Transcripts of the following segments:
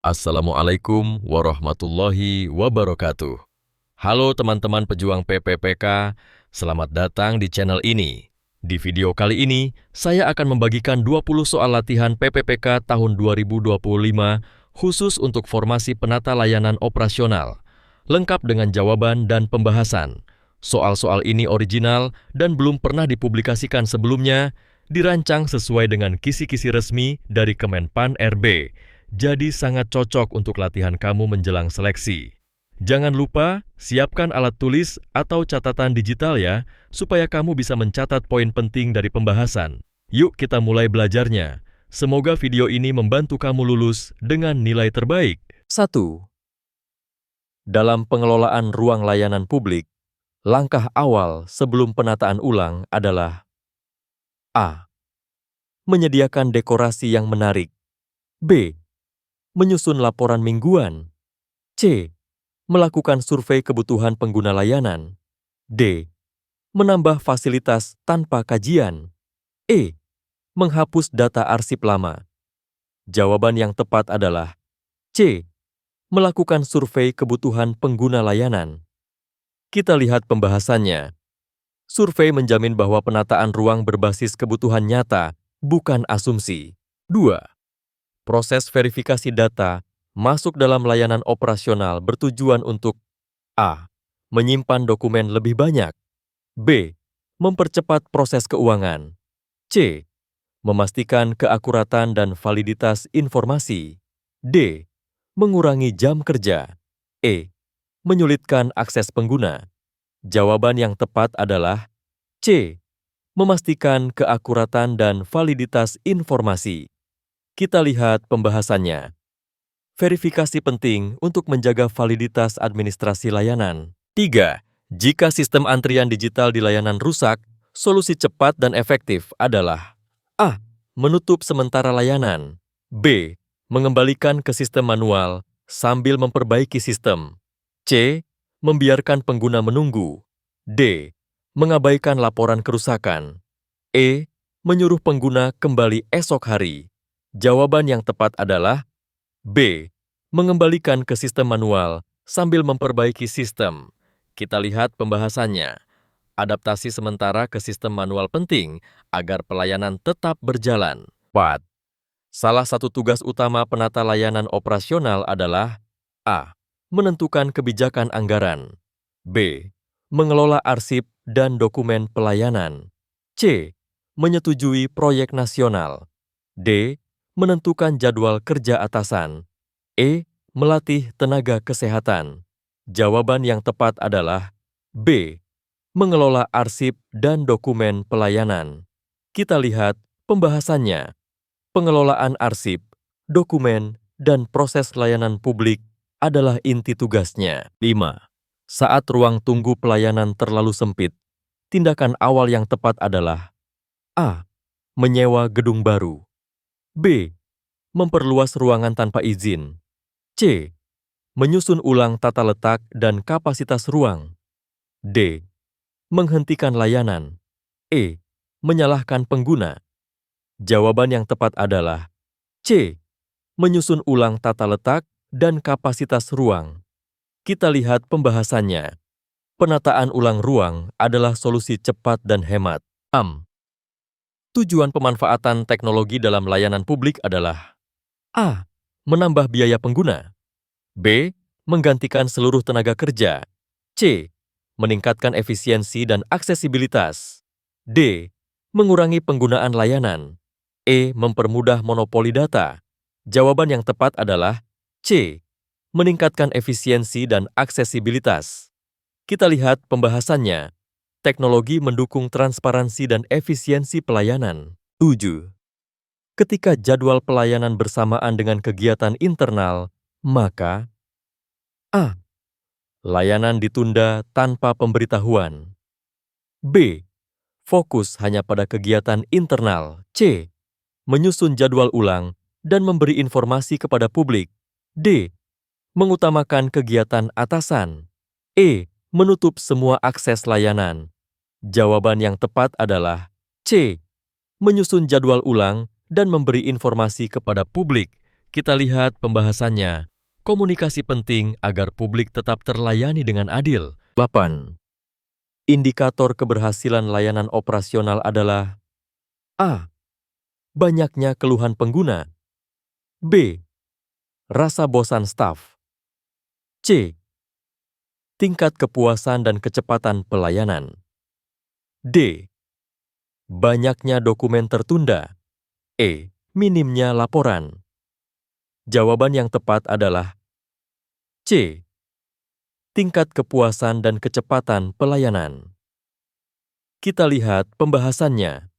Assalamualaikum warahmatullahi wabarakatuh. Halo teman-teman pejuang PPPK, selamat datang di channel ini. Di video kali ini, saya akan membagikan 20 soal latihan PPPK tahun 2025 khusus untuk formasi penata layanan operasional, lengkap dengan jawaban dan pembahasan. Soal-soal ini original dan belum pernah dipublikasikan sebelumnya, dirancang sesuai dengan kisi-kisi resmi dari Kemenpan RB. Jadi sangat cocok untuk latihan kamu menjelang seleksi. Jangan lupa, siapkan alat tulis atau catatan digital ya, supaya kamu bisa mencatat poin penting dari pembahasan. Yuk kita mulai belajarnya. Semoga video ini membantu kamu lulus dengan nilai terbaik. 1. Dalam pengelolaan ruang layanan publik, langkah awal sebelum penataan ulang adalah A. Menyediakan dekorasi yang menarik. B. Menyusun laporan mingguan. C. Melakukan survei kebutuhan pengguna layanan. D. Menambah fasilitas tanpa kajian. E. Menghapus data arsip lama. Jawaban yang tepat adalah C. Melakukan survei kebutuhan pengguna layanan. Kita lihat pembahasannya. Survei menjamin bahwa penataan ruang berbasis kebutuhan nyata, bukan asumsi. 2. Proses verifikasi data masuk dalam layanan operasional bertujuan untuk A. Menyimpan dokumen lebih banyak. B. Mempercepat proses keuangan. C. Memastikan keakuratan dan validitas informasi. D. Mengurangi jam kerja. E. Menyulitkan akses pengguna. Jawaban yang tepat adalah C. Memastikan keakuratan dan validitas informasi. Kita lihat pembahasannya. Verifikasi penting untuk menjaga validitas administrasi layanan. 3. Jika sistem antrian digital di layanan rusak, solusi cepat dan efektif adalah A. Menutup sementara layanan. B. Mengembalikan ke sistem manual sambil memperbaiki sistem. C. Membiarkan pengguna menunggu. D. Mengabaikan laporan kerusakan. E. Menyuruh pengguna kembali esok hari. Jawaban yang tepat adalah B. Mengembalikan ke sistem manual sambil memperbaiki sistem. Kita lihat pembahasannya. Adaptasi sementara ke sistem manual penting agar pelayanan tetap berjalan. 4. Salah satu tugas utama penata layanan operasional adalah A. Menentukan kebijakan anggaran. B. Mengelola arsip dan dokumen pelayanan. C. Menyetujui proyek nasional. D. Menentukan jadwal kerja atasan. E. Melatih tenaga kesehatan. Jawaban yang tepat adalah B. Mengelola arsip dan dokumen pelayanan. Kita lihat pembahasannya. Pengelolaan arsip, dokumen, dan proses layanan publik adalah inti tugasnya. 5. Saat ruang tunggu pelayanan terlalu sempit, tindakan awal yang tepat adalah A. Menyewa gedung baru. B. Memperluas ruangan tanpa izin. C. Menyusun ulang tata letak dan kapasitas ruang. D. Menghentikan layanan. E. Menyalahkan pengguna. Jawaban yang tepat adalah C. Menyusun ulang tata letak dan kapasitas ruang. Kita lihat pembahasannya. Penataan ulang ruang adalah solusi cepat dan hemat. Tujuan pemanfaatan teknologi dalam layanan publik adalah A. Menambah biaya pengguna. B. Menggantikan seluruh tenaga kerja. C. Meningkatkan efisiensi dan aksesibilitas. D. Mengurangi penggunaan layanan. E. Mempermudah monopoli data. Jawaban yang tepat adalah C. Meningkatkan efisiensi dan aksesibilitas. Kita lihat pembahasannya. Teknologi mendukung transparansi dan efisiensi pelayanan. 7. Ketika jadwal pelayanan bersamaan dengan kegiatan internal, maka A. Layanan ditunda tanpa pemberitahuan. B. Fokus hanya pada kegiatan internal. C. Menyusun jadwal ulang dan memberi informasi kepada publik. D. Mengutamakan kegiatan atasan. E. Menutup semua akses layanan. Jawaban yang tepat adalah C. Menyusun jadwal ulang dan memberi informasi kepada publik. Kita lihat pembahasannya. Komunikasi penting agar publik tetap terlayani dengan adil. 8. Indikator keberhasilan layanan operasional adalah A. Banyaknya keluhan pengguna. B. Rasa bosan staf. C. Tingkat kepuasan dan kecepatan pelayanan. D. Banyaknya dokumen tertunda. E. Minimnya laporan. Jawaban yang tepat adalah C. Tingkat kepuasan dan kecepatan pelayanan. Kita lihat pembahasannya.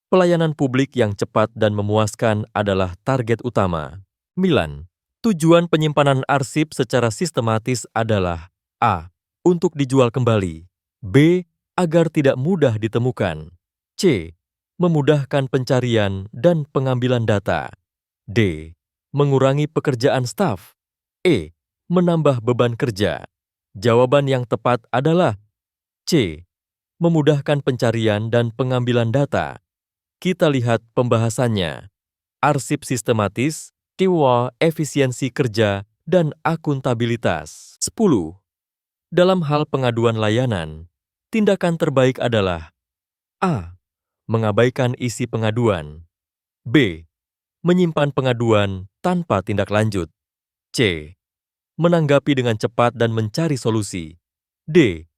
Pelayanan publik yang cepat dan memuaskan adalah target utama. 9. Tujuan penyimpanan arsip secara sistematis adalah A. Untuk dijual kembali. B. Agar tidak mudah ditemukan. C. Memudahkan pencarian dan pengambilan data. D. Mengurangi pekerjaan staf. E. Menambah beban kerja. Jawaban yang tepat adalah C. Memudahkan pencarian dan pengambilan data. Kita lihat pembahasannya. Arsip sistematis, tiwa, efisiensi kerja, dan akuntabilitas. 10. Dalam hal pengaduan layanan, tindakan terbaik adalah A. Mengabaikan isi pengaduan. B. Menyimpan pengaduan tanpa tindak lanjut. C. Menanggapi dengan cepat dan mencari solusi. D.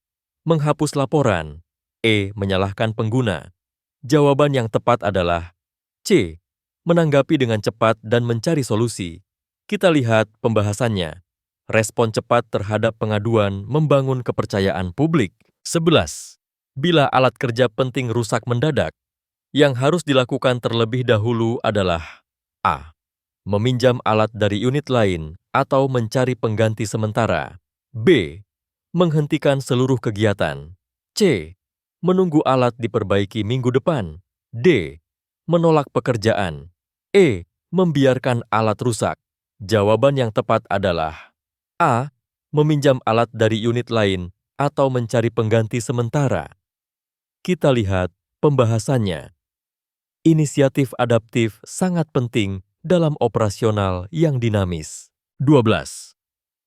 Menghapus laporan. E. Menyalahkan pengguna. Jawaban yang tepat adalah C. Menanggapi dengan cepat dan mencari solusi. Kita lihat pembahasannya. Respon cepat terhadap pengaduan membangun kepercayaan publik. 11. Bila alat kerja penting rusak mendadak, yang harus dilakukan terlebih dahulu adalah A. Meminjam alat dari unit lain atau mencari pengganti sementara. B. Menghentikan seluruh kegiatan. C. Menunggu alat diperbaiki minggu depan. D. Menolak pekerjaan. E. Membiarkan alat rusak. Jawaban yang tepat adalah A. Meminjam alat dari unit lain atau mencari pengganti sementara. Kita lihat pembahasannya. Inisiatif adaptif sangat penting dalam operasional yang dinamis. 12.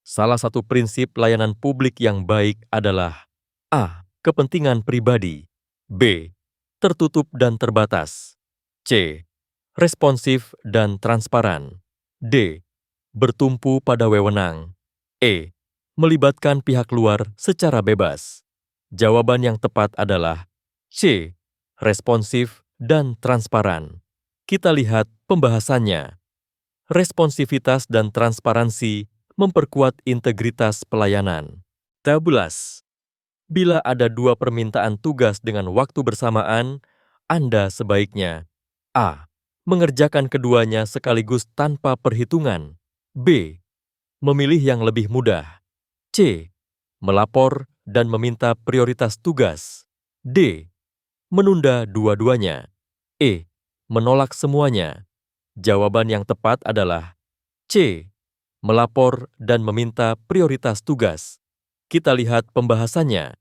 Salah satu prinsip layanan publik yang baik adalah A. Kepentingan pribadi. B. Tertutup dan terbatas. C. Responsif dan transparan. D. Bertumpu pada wewenang. E. Melibatkan pihak luar secara bebas. Jawaban yang tepat adalah C. Responsif dan transparan. Kita lihat pembahasannya. Responsivitas dan transparansi memperkuat integritas pelayanan. 13. Bila ada dua permintaan tugas dengan waktu bersamaan, Anda sebaiknya A. Mengerjakan keduanya sekaligus tanpa perhitungan. B. Memilih yang lebih mudah. C. Melapor dan meminta prioritas tugas. D. Menunda dua-duanya. E. Menolak semuanya. Jawaban yang tepat adalah C. Melapor dan meminta prioritas tugas. Kita lihat pembahasannya.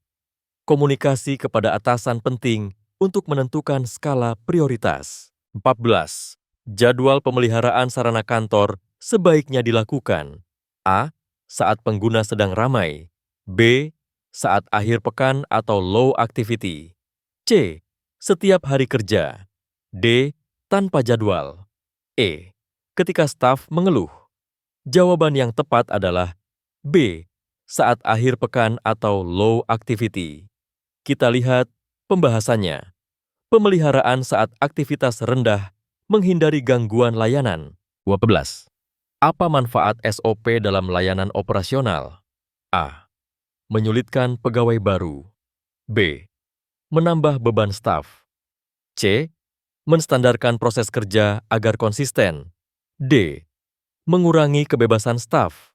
Komunikasi kepada atasan penting untuk menentukan skala prioritas. 14. Jadwal pemeliharaan sarana kantor sebaiknya dilakukan A. Saat pengguna sedang ramai. B. Saat akhir pekan atau low activity. C. Setiap hari kerja. D. Tanpa jadwal. E. Ketika staf mengeluh. Jawaban yang tepat adalah B. Saat akhir pekan atau low activity. Kita lihat pembahasannya. Pemeliharaan saat aktivitas rendah menghindari gangguan layanan. 12. Apa manfaat SOP dalam layanan operasional? A. Menyulitkan pegawai baru. B. Menambah beban staf. C. Menstandarkan proses kerja agar konsisten. D. Mengurangi kebebasan staf.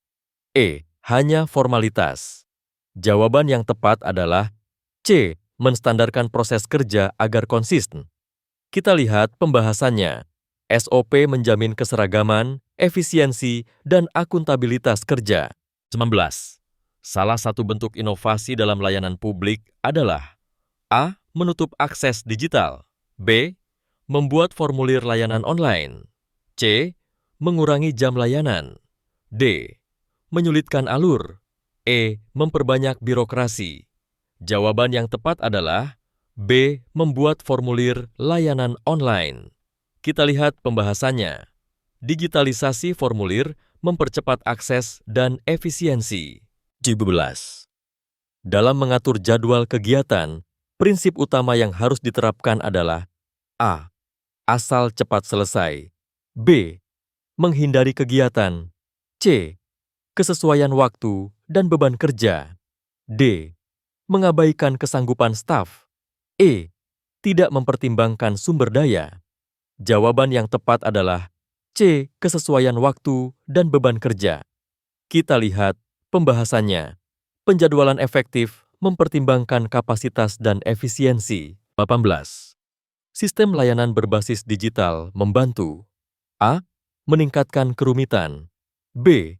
E. Hanya formalitas. Jawaban yang tepat adalah C. Menstandarkan proses kerja agar konsisten. Kita lihat pembahasannya. SOP menjamin keseragaman, efisiensi, dan akuntabilitas kerja. 19. Salah satu bentuk inovasi dalam layanan publik adalah A. Menutup akses digital. B. Membuat formulir layanan online. C. Mengurangi jam layanan. D. Menyulitkan alur. E. Memperbanyak birokrasi. Jawaban yang tepat adalah B. Membuat formulir layanan online. Kita lihat pembahasannya. Digitalisasi formulir mempercepat akses dan efisiensi. 17. Dalam mengatur jadwal kegiatan, prinsip utama yang harus diterapkan adalah A. Asal cepat selesai. B. Menghindari kegiatan. C. Kesesuaian waktu dan beban kerja. D. Mengabaikan kesanggupan staf. E. Tidak mempertimbangkan sumber daya. Jawaban yang tepat adalah C. Kesesuaian waktu dan beban kerja. Kita lihat pembahasannya. Penjadwalan efektif mempertimbangkan kapasitas dan efisiensi. 18. Sistem layanan berbasis digital membantu A. Meningkatkan kerumitan. B.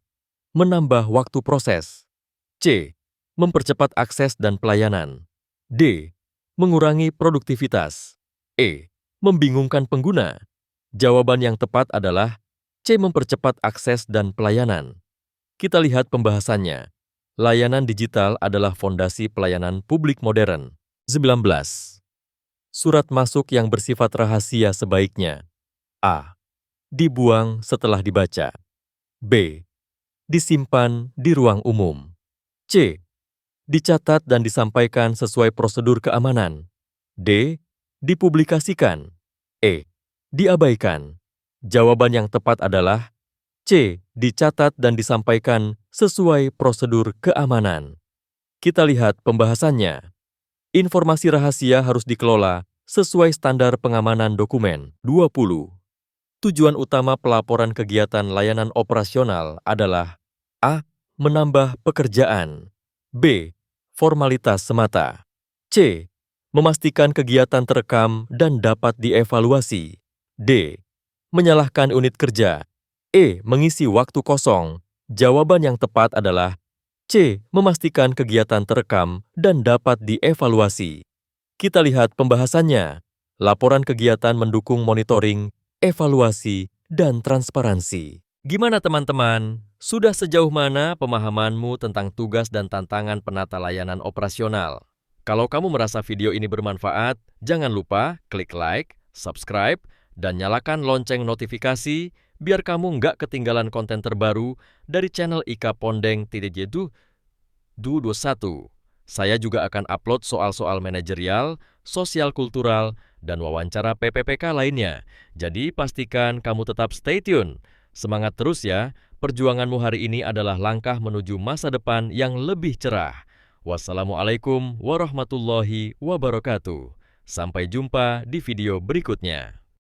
Menambah waktu proses. C. Mempercepat akses dan pelayanan. D. Mengurangi produktivitas. E. Membingungkan pengguna. Jawaban yang tepat adalah C. Mempercepat akses dan pelayanan. Kita lihat pembahasannya. Layanan digital adalah fondasi pelayanan publik modern. 19. Surat masuk yang bersifat rahasia sebaiknya A. Dibuang setelah dibaca. B. Disimpan di ruang umum. C. Dicatat dan disampaikan sesuai prosedur keamanan. D. Dipublikasikan. E. Diabaikan. Jawaban yang tepat adalah C. Dicatat dan disampaikan sesuai prosedur keamanan. Kita lihat pembahasannya. Informasi rahasia harus dikelola sesuai standar pengamanan dokumen. 20. Tujuan utama pelaporan kegiatan layanan operasional adalah A. Menambah pekerjaan. B. Formalitas semata. C. Memastikan kegiatan terekam dan dapat dievaluasi. D. Menyalahkan unit kerja. E. Mengisi waktu kosong. Jawaban yang tepat adalah C. Memastikan kegiatan terekam dan dapat dievaluasi. Kita lihat pembahasannya. Laporan kegiatan mendukung monitoring, evaluasi, dan transparansi. Gimana teman-teman? Sudah sejauh mana pemahamanmu tentang tugas dan tantangan penata layanan operasional? Kalau kamu merasa video ini bermanfaat, jangan lupa klik like, subscribe, dan nyalakan lonceng notifikasi biar kamu nggak ketinggalan konten terbaru dari channel IKA Pondeng TDJ 21. Saya juga akan upload soal-soal manajerial, sosial kultural, dan wawancara PPPK lainnya. Jadi pastikan kamu tetap stay tune. Semangat terus ya, perjuanganmu hari ini adalah langkah menuju masa depan yang lebih cerah. Wassalamualaikum warahmatullahi wabarakatuh. Sampai jumpa di video berikutnya.